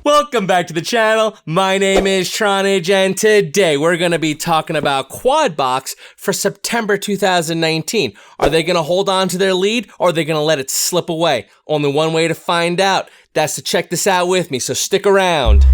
Welcome back to the channel. My name is Tronage, and today we're going to be talking about Quadbox for September 2019. Are they going to hold on to their lead, or are they going to let it slip away? Only one way to find out. That's to check this out with me, so stick around.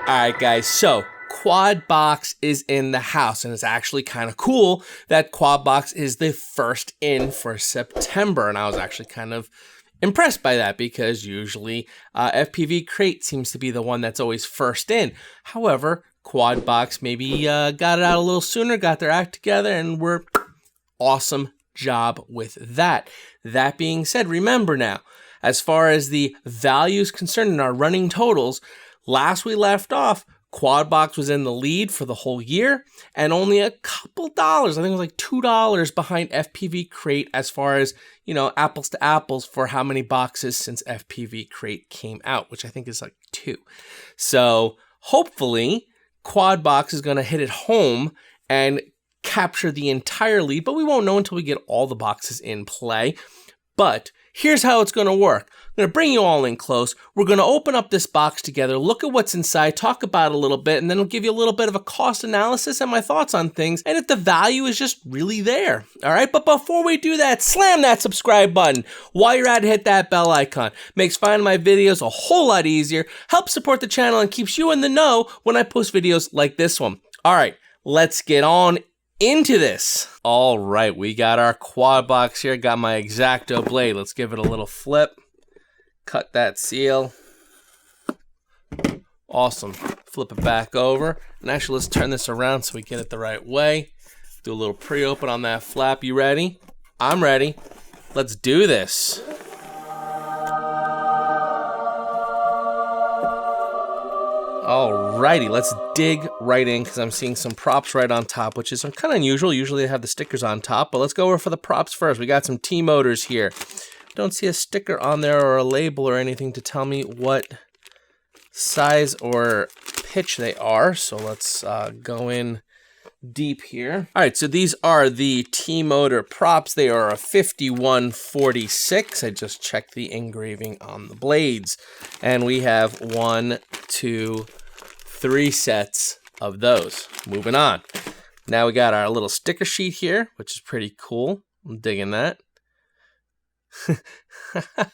Alright guys, so Quadbox is in the house, and it's actually kind of cool that Quadbox is the first in for September, and I was actually kind of impressed by that because usually FPV Crate seems to be the one that's always first in. However, Quadbox maybe got it out a little sooner, got their act together, and we're awesome job with that. That being said, remember now, as far as the value is concerned in our running totals, last we left off, Quadbox was in the lead for the whole year and only a couple dollars, I think it was like $2 behind FPV Crate as far as, you know, apples to apples for how many boxes since FPV Crate came out, which I think is like 2. So hopefully Quadbox is going to hit it home and capture the entire lead, but we won't know until we get all the boxes in play. But here's how it's going to work. I'm going to bring you all in close. We're going to open up this box together, look at what's inside, talk about it a little bit, and then I'll give you a little bit of a cost analysis and my thoughts on things, and if the value is just really there. All right, but before we do that, slam that subscribe button. While you're at it, hit that bell icon. Makes finding my videos a whole lot easier, helps support the channel, and keeps you in the know when I post videos like this one. All right, let's get on into this. All right, we got our Quadbox here. Got my X-Acto blade. Let's give it a little flip. Cut that seal. Awesome. Flip it back over. And actually, let's turn this around so we get it the right way. Do a little pre-open on that flap. You ready? I'm ready. Let's do this. Alrighty, let's dig right in because I'm seeing some props right on top, which is kind of unusual. Usually they have the stickers on top, but let's go over for the props first. We got some T-motors here. Don't see a sticker on there or a label or anything to tell me what size or pitch they are, so let's go in deep here. Alright, so these are the T-motor props. They are a 5146. I just checked the engraving on the blades. And we have 1, 2, 3 sets of those. Moving on. Now we got our little sticker sheet here, which is pretty cool. I'm digging that.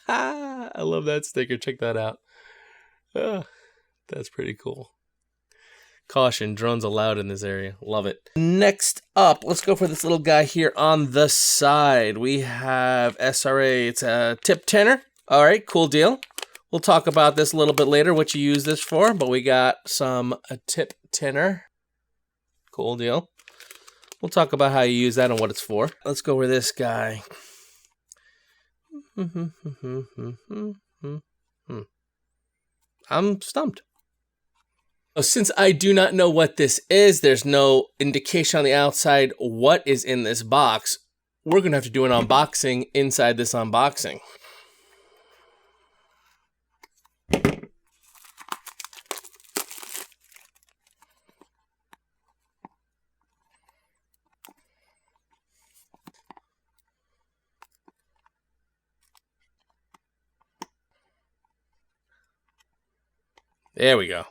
I love that sticker. Check that out. That's pretty cool. Caution, drones allowed in this area. Love it. Next up, let's go for this little guy here on the side. We have SRA. It's a tip tenor. All right, cool deal. We'll talk about this a little bit later, what you use this for, but we got a tip tenor. Cool deal. We'll talk about how you use that and what it's for. Let's go with this guy. I'm stumped. Since I do not know what this is, there's no indication on the outside what is in this box, we're going to have to do an unboxing inside this unboxing. There we go.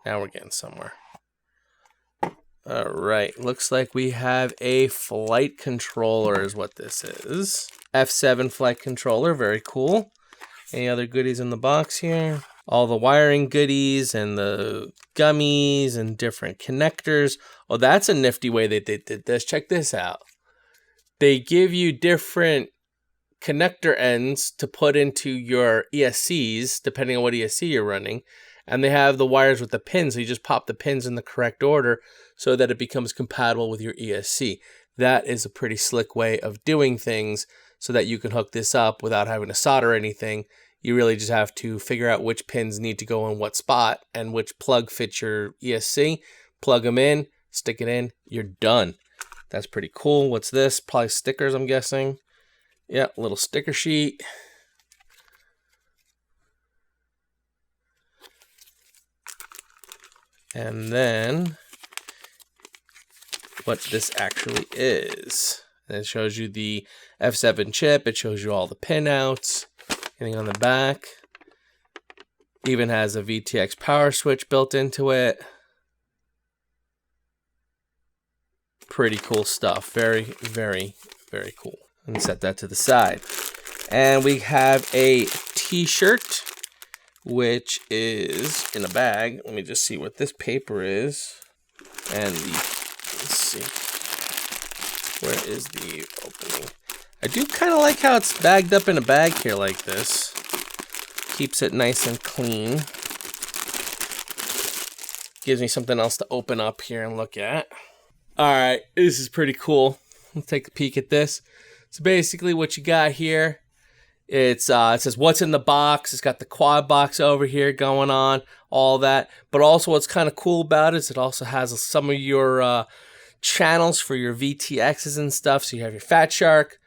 Now we're getting somewhere. All right, looks like we have a flight controller is what this is. F7 flight controller, very cool. Any other goodies in the box here? All the wiring goodies and the gummies and different connectors. Oh, that's a nifty way they did this. Check this out. They give you different connector ends to put into your ESCs, depending on what ESC you're running. And they have the wires with the pins, so you just pop the pins in the correct order so that it becomes compatible with your ESC. That is a pretty slick way of doing things so that you can hook this up without having to solder anything. You really just have to figure out which pins need to go in what spot and which plug fits your ESC, plug them in, stick it in, you're done. That's pretty cool. What's this? Probably stickers, I'm guessing. Yeah, a little sticker sheet. And then what this actually is. And it shows you the F7 chip. It shows you all the pinouts. Anything on the back. Even has a VTX power switch built into it. Pretty cool stuff. Very, very, very cool. And set that to the side. And we have a t-shirt, which is in a bag. Let me just see what this paper is. And let's see. Where is the opening? I do kind of like how it's bagged up in a bag here like this. Keeps it nice and clean. Gives me something else to open up here and look at. All right, this is pretty cool. Let's take a peek at this. So basically what you got here, it says what's in the box. It's got the quad box over here going on, all that. But also what's kind of cool about it is it also has some of your channels for your VTXs and stuff. So you have your Fat Shark,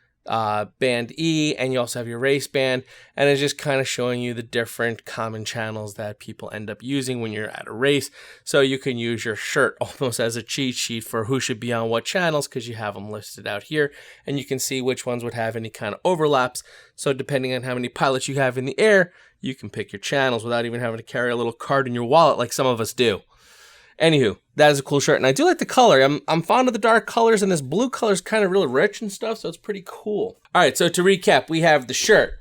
band E, and you also have your race band, and it's just kind of showing you the different common channels that people end up using when you're at a race. So you can use your shirt almost as a cheat sheet for who should be on what channels, because you have them listed out here, and you can see which ones would have any kind of overlaps. So depending on how many pilots you have in the air, you can pick your channels without even having to carry a little card in your wallet like some of us do. Anywho, that is a cool shirt, and I do like the color. I'm fond of the dark colors, and this blue color is kind of really rich and stuff, so it's pretty cool. All right, so to recap, we have the shirt,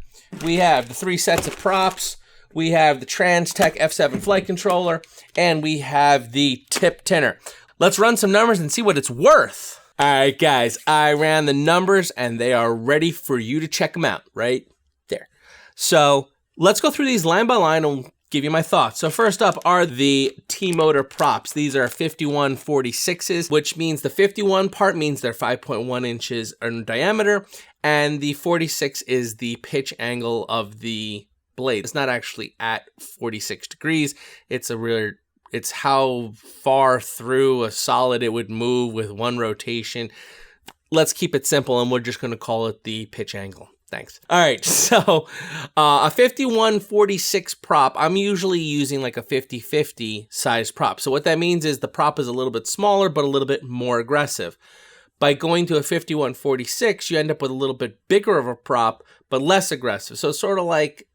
we have the 3 sets of props, we have the Transtech F7 flight controller, and we have the tip tinner. Let's run some numbers and see what it's worth. All right, guys, I ran the numbers, and they are ready for you to check them out right there. So let's go through these line by line and give you my thoughts. So first up are the T-motor props. These are 5146s, which means the 51 part means they're 5.1 inches in diameter, and the 46 is the pitch angle of the blade. It's not actually at 46 degrees. It's how far through a solid it would move with one rotation. Let's keep it simple, and we're just going to call it the pitch angle. Thanks. All right, so a 5146 prop, I'm usually using like a 50-50 size prop. So what that means is the prop is a little bit smaller, but a little bit more aggressive. By going to a 5146, you end up with a little bit bigger of a prop, but less aggressive. So it's sort of like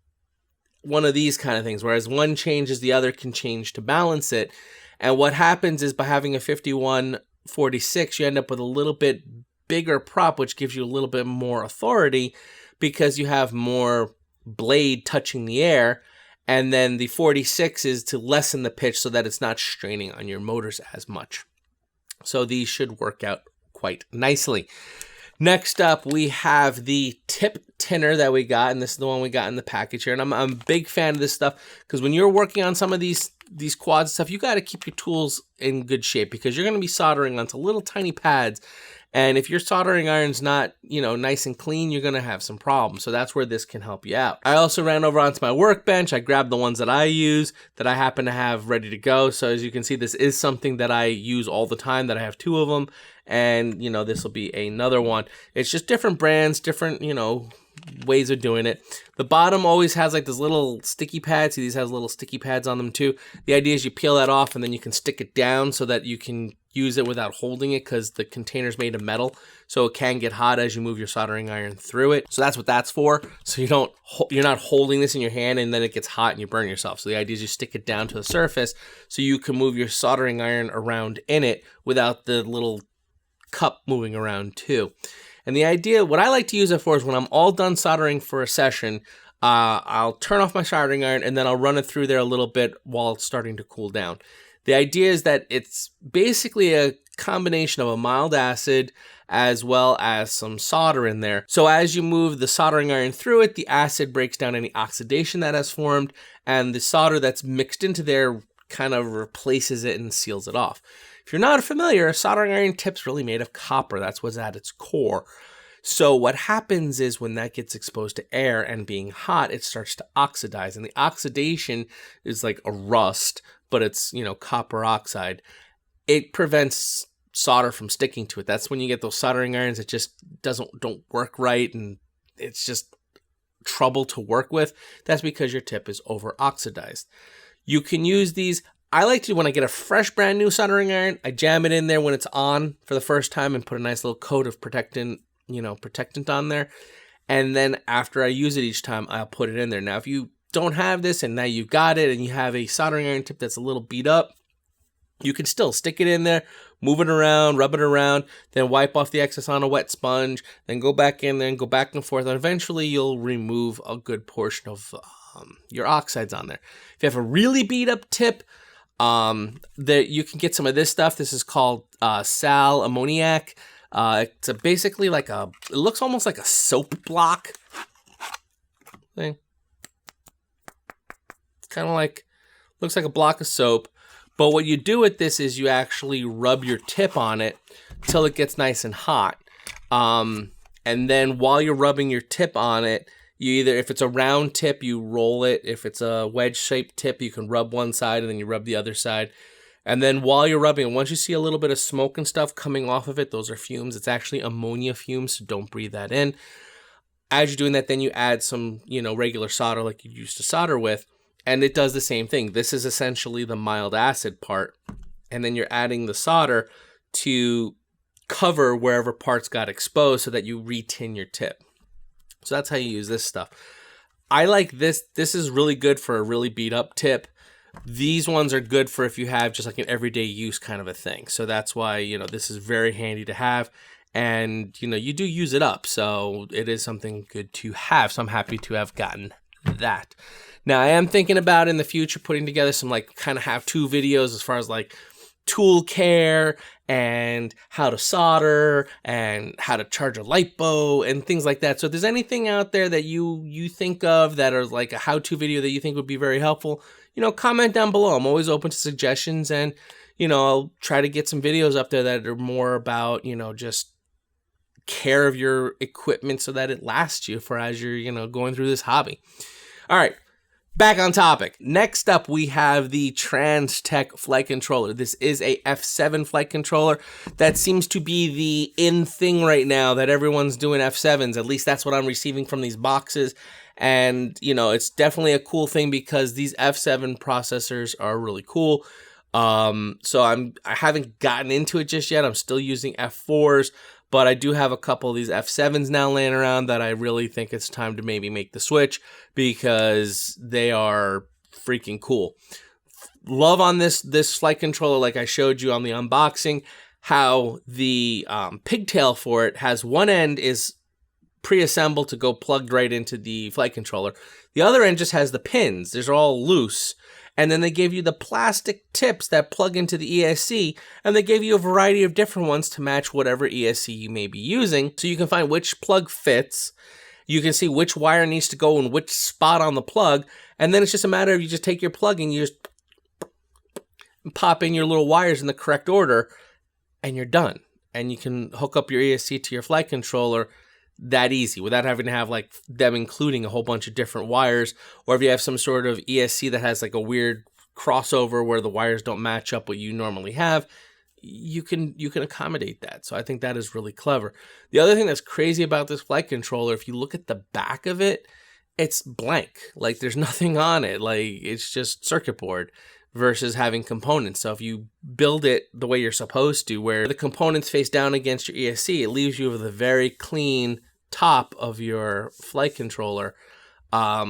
one of these kind of things, whereas one changes, the other can change to balance it. And what happens is by having a 5146, you end up with a little bit bigger prop, which gives you a little bit more authority, because you have more blade touching the air, and then the 46 is to lessen the pitch so that it's not straining on your motors as much. So these should work out quite nicely. Next up, we have the tip tinner that we got, and this is the one we got in the package here. And I'm a big fan of this stuff, because when you're working on some of these quad stuff, you got to keep your tools in good shape, because you're going to be soldering onto little tiny pads. And if your soldering iron's not, nice and clean, you're going to have some problems. So that's where this can help you out. I also ran over onto my workbench. I grabbed the ones that I use, that I happen to have ready to go. So as you can see, this is something that I use all the time, that I have 2 of them. And, this will be another one. It's just different brands, different, ways of doing it. The bottom always has like this little sticky pad. See, these has little sticky pads on them too. The idea is you peel that off, and then you can stick it down so that you can use it without holding it, because the container's made of metal, so it can get hot as you move your soldering iron through it. So that's what that's for. So you're not holding this in your hand and then it gets hot and you burn yourself. So the idea is you stick it down to the surface so you can move your soldering iron around in it without the little cup moving around too. And the idea, what I like to use it for, is when I'm all done soldering for a session, I'll turn off my soldering iron, and then I'll run it through there a little bit while it's starting to cool down. The idea is that it's basically a combination of a mild acid as well as some solder in there. So as you move the soldering iron through it, the acid breaks down any oxidation that has formed, and the solder that's mixed into there kind of replaces it and seals it off. If you're not familiar, a soldering iron tip's really made of copper. That's what's at its core. So what happens is when that gets exposed to air and being hot, it starts to oxidize. And the oxidation is like a rust, but it's, copper oxide. It prevents solder from sticking to it. That's when you get those soldering irons that just don't work right, and it's just trouble to work with. That's because your tip is over oxidized. You can use these. I like to, when I get a fresh brand new soldering iron, I jam it in there when it's on for the first time and put a nice little coat of protectant on there. And then after I use it each time, I'll put it in there. Now, if you don't have this and now you've got it and you have a soldering iron tip that's a little beat up, you can still stick it in there, move it around, rub it around, then wipe off the excess on a wet sponge, then go back in there and go back and forth. And eventually you'll remove a good portion of your oxides on there. If you have a really beat up tip, that you can get some of this stuff. This is called sal ammoniac. It's basically like it looks almost like a soap block thing. It's kind of like, looks like a block of soap. But what you do with this is you actually rub your tip on it till it gets nice and hot. And then while you're rubbing your tip on it, you either, if it's a round tip, you roll it. If it's a wedge-shaped tip, you can rub one side and then you rub the other side. And then while you're rubbing it, once you see a little bit of smoke and stuff coming off of it, those are fumes. It's actually ammonia fumes, so don't breathe that in. As you're doing that, then you add some, regular solder like you used to solder with, and it does the same thing. This is essentially the mild acid part, and then you're adding the solder to cover wherever parts got exposed so that you re-tin your tip. So that's how you use this stuff. I like this. This is really good for a really beat up tip. These ones are good for if you have just like an everyday use kind of a thing. So that's why, this is very handy to have. And, you do use it up. So it is something good to have. So I'm happy to have gotten that. Now I am thinking about in the future putting together some like kind of have-to videos as far as like tool care and how to solder and how to charge a LiPo and things like that. So if there's anything out there that you think of that are like a how-to video that you think would be very helpful, comment down below. I'm always open to suggestions, and I'll try to get some videos up there that are more about just care of your equipment so that it lasts you for as you're going through this hobby. All right. Back on topic. Next up, we have the Transtech flight controller. This is a F7 flight controller. That seems to be the in thing right now, that everyone's doing F7s. At least that's what I'm receiving from these boxes. And, it's definitely a cool thing because these F7 processors are really cool. So I haven't gotten into it just yet. I'm still using F4s. But I do have a couple of these F7s now laying around that I really think it's time to maybe make the switch because they are freaking cool. Love on this flight controller, like I showed you on the unboxing, how the pigtail for it has one end is pre-assembled to go plugged right into the flight controller. The other end just has the pins. These are all loose. And then they give you the plastic tips that plug into the ESC, and they give you a variety of different ones to match whatever ESC you may be using. So you can find which plug fits. You can see which wire needs to go in which spot on the plug. And then it's just a matter of you just take your plug and you just pop in your little wires in the correct order, and you're done. And you can hook up your ESC to your flight controller that easy without having to have like them including a whole bunch of different wires, or if you have some sort of ESC that has like a weird crossover where the wires don't match up what you normally have, you can accommodate that. So I think that is really clever. The other thing that's crazy about this flight controller, if you look at the back of it, it's blank. Like there's nothing on it. Like it's just circuit board versus having components. So if you build it the way you're supposed to, where the components face down against your ESC, it leaves you with a very clean top of your flight controller,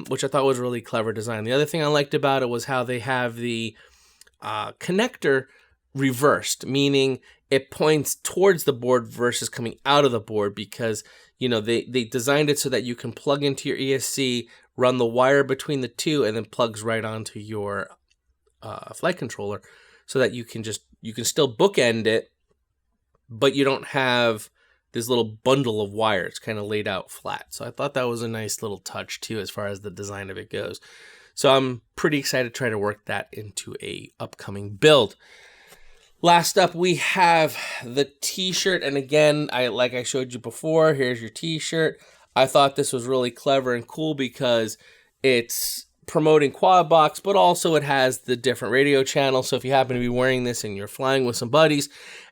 which I thought was really clever design. The other thing I liked about it was how they have the connector reversed, meaning it points towards the board versus coming out of the board, because they designed it so that you can plug into your ESC, run the wire between the two, and then plugs right onto your flight controller, so that you can still bookend it, but you don't have this little bundle of wires kind of laid out flat. So I thought that was a nice little touch too as far as the design of it goes. So I'm pretty excited to try to work that into a upcoming build. Last up, we have the t-shirt. And again, like I showed you before, here's your t-shirt. I thought this was really clever and cool because it's promoting quad box, but also it has the different radio channels. So if you happen to be wearing this and you're flying with some buddies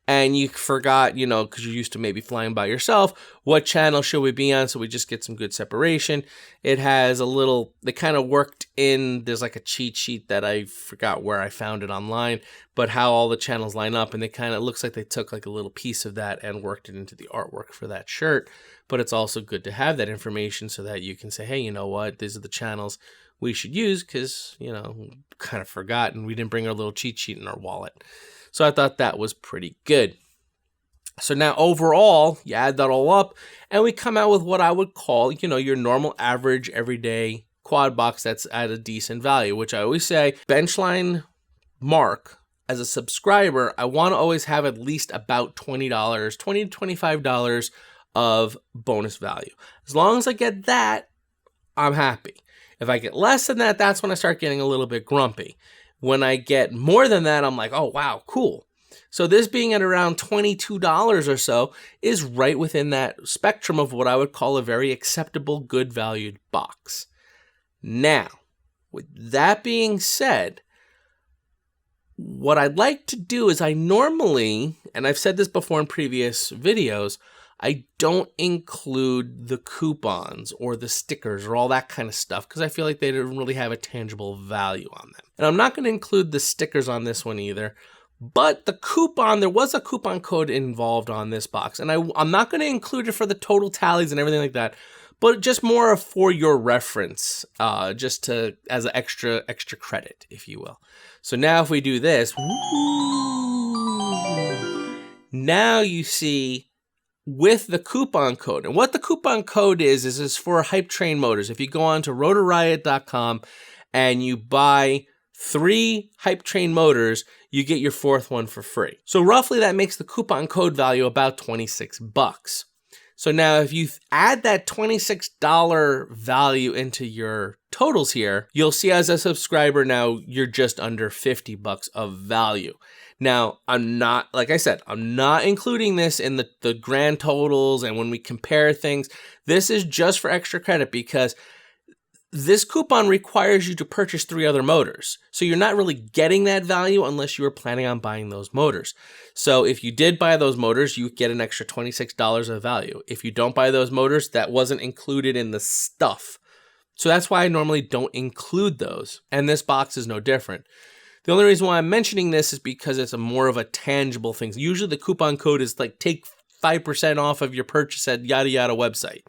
and you forgot, you know, because you're used to maybe flying by yourself, what channel should we be on? So we just get some good separation. It has a little, they kind of worked in, there's like a cheat sheet that I forgot where I found it online, but how all the channels line up, and they kind of looks like they took like a little piece of that and worked it into the artwork for that shirt. But it's also good to have that information so that you can say, hey, you know what, these are the channels we should use, because, you know, kind of forgot and we didn't bring our little cheat sheet in our wallet. So I thought that was pretty good. So now overall, you add that all up and we come out with what I would call, you know, your normal average everyday quad box that's at a decent value, which I always say, benchline mark as a subscriber, I want to always have at least about $20, $20 to $25 of bonus value. As long as I get that, I'm happy. If I get less than that, that's when I start getting a little bit grumpy. When I get more than that, I'm like, oh, wow, cool. So this being at around $22 or so is right within that spectrum of what I would call a very acceptable, good valued box. Now, with that being said, what I'd like to do is I normally, and I've said this before in previous videos, I don't include the coupons or the stickers or all that kind of stuff because I feel like they don't really have a tangible value on them. And I'm not going to include the stickers on this one either, but the coupon, there was a coupon code involved on this box, and I'm not going to include it for the total tallies and everything like that, but just more for your reference, just to as an extra credit, if you will. So now if we do this, now you see with the coupon code. And what the coupon code is for Hype Train Motors. If you go on to rotorriot.com and you buy 3 Hype Train Motors, you get your 4th one for free. So roughly that makes the coupon code value about $26. So now if you add that $26 value into your totals here, you'll see as a subscriber now you're just under $50 of value. Now, I'm not, like I said, I'm not including this in the grand totals and when we compare things. This is just for extra credit because this coupon requires you to purchase 3 other motors. So you're not really getting that value unless you were planning on buying those motors. So if you did buy those motors, you get an extra $26 of value. If you don't buy those motors, that wasn't included in the stuff. So that's why I normally don't include those. And this box is no different. The only reason why I'm mentioning this is because it's a more of a tangible thing. Usually the coupon code is like take 5% off of your purchase at yada yada website.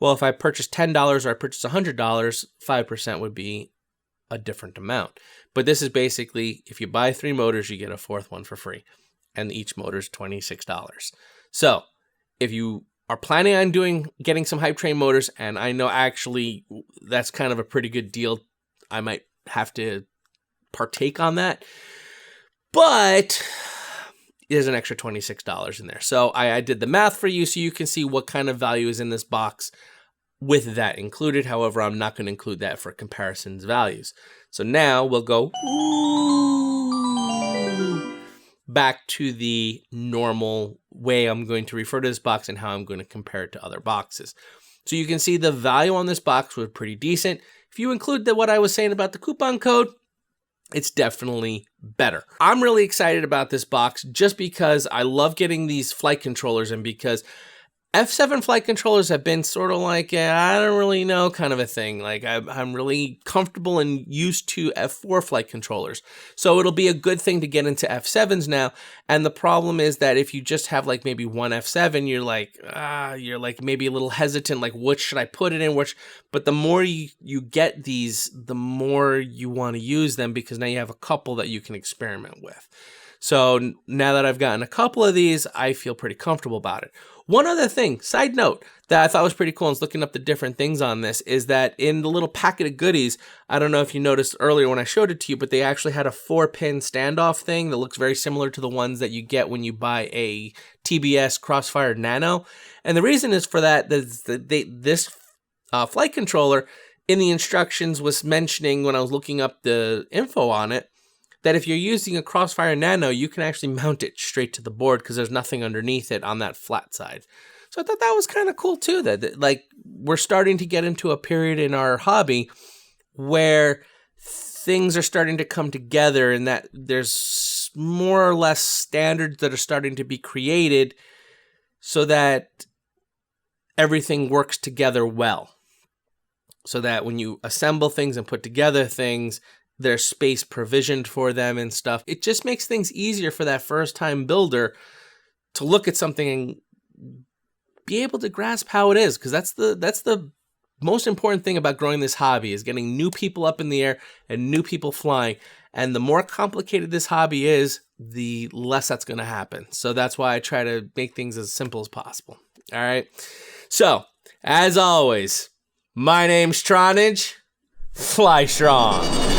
Well, if I purchase $10 or I purchase $100, 5% would be a different amount. But this is basically, if you buy 3 motors, you get a 4th one for free. And each motor is $26. So if you are planning on getting some Hype Train motors, and I know actually that's kind of a pretty good deal, I might have to partake on that, but there's an extra $26 in there. So I did the math for you so you can see what kind of value is in this box with that included. However, I'm not going to include that for comparisons values. So now we'll go back to the normal way I'm going to refer to this box and how I'm going to compare it to other boxes. So you can see the value on this box was pretty decent. If you include what I was saying about the coupon code, it's definitely better. I'm really excited about this box just because I love getting these flight controllers and because F7 flight controllers have been sort of like, I don't really know kind of a thing. Like I'm really comfortable and used to F4 flight controllers. So it'll be a good thing to get into F7s now. And the problem is that if you just have like maybe one F7, you're like maybe a little hesitant, like what should I put it in? But the more you get these, the more you want to use them because now you have a couple that you can experiment with. So now that I've gotten a couple of these, I feel pretty comfortable about it. One other thing, side note, that I thought was pretty cool and looking up the different things on this is that in the little packet of goodies, I don't know if you noticed earlier when I showed it to you, but they actually had a 4-pin standoff thing that looks very similar to the ones that you get when you buy a TBS Crossfire Nano. And the reason is for that, this flight controller in the instructions was mentioning when I was looking up the info on it, that if you're using a Crossfire Nano, you can actually mount it straight to the board because there's nothing underneath it on that flat side. So I thought that was kind of cool too, that like we're starting to get into a period in our hobby where things are starting to come together and that there's more or less standards that are starting to be created so that everything works together well. So that when you assemble things and put together things, there's space provisioned for them and stuff. It just makes things easier for that first-time builder to look at something and be able to grasp how it is, because that's the most important thing about growing this hobby, is getting new people up in the air and new people flying. And the more complicated this hobby is, the less that's going to happen. So that's why I try to make things as simple as possible. All right. So, as always, my name's Tronage. Fly strong.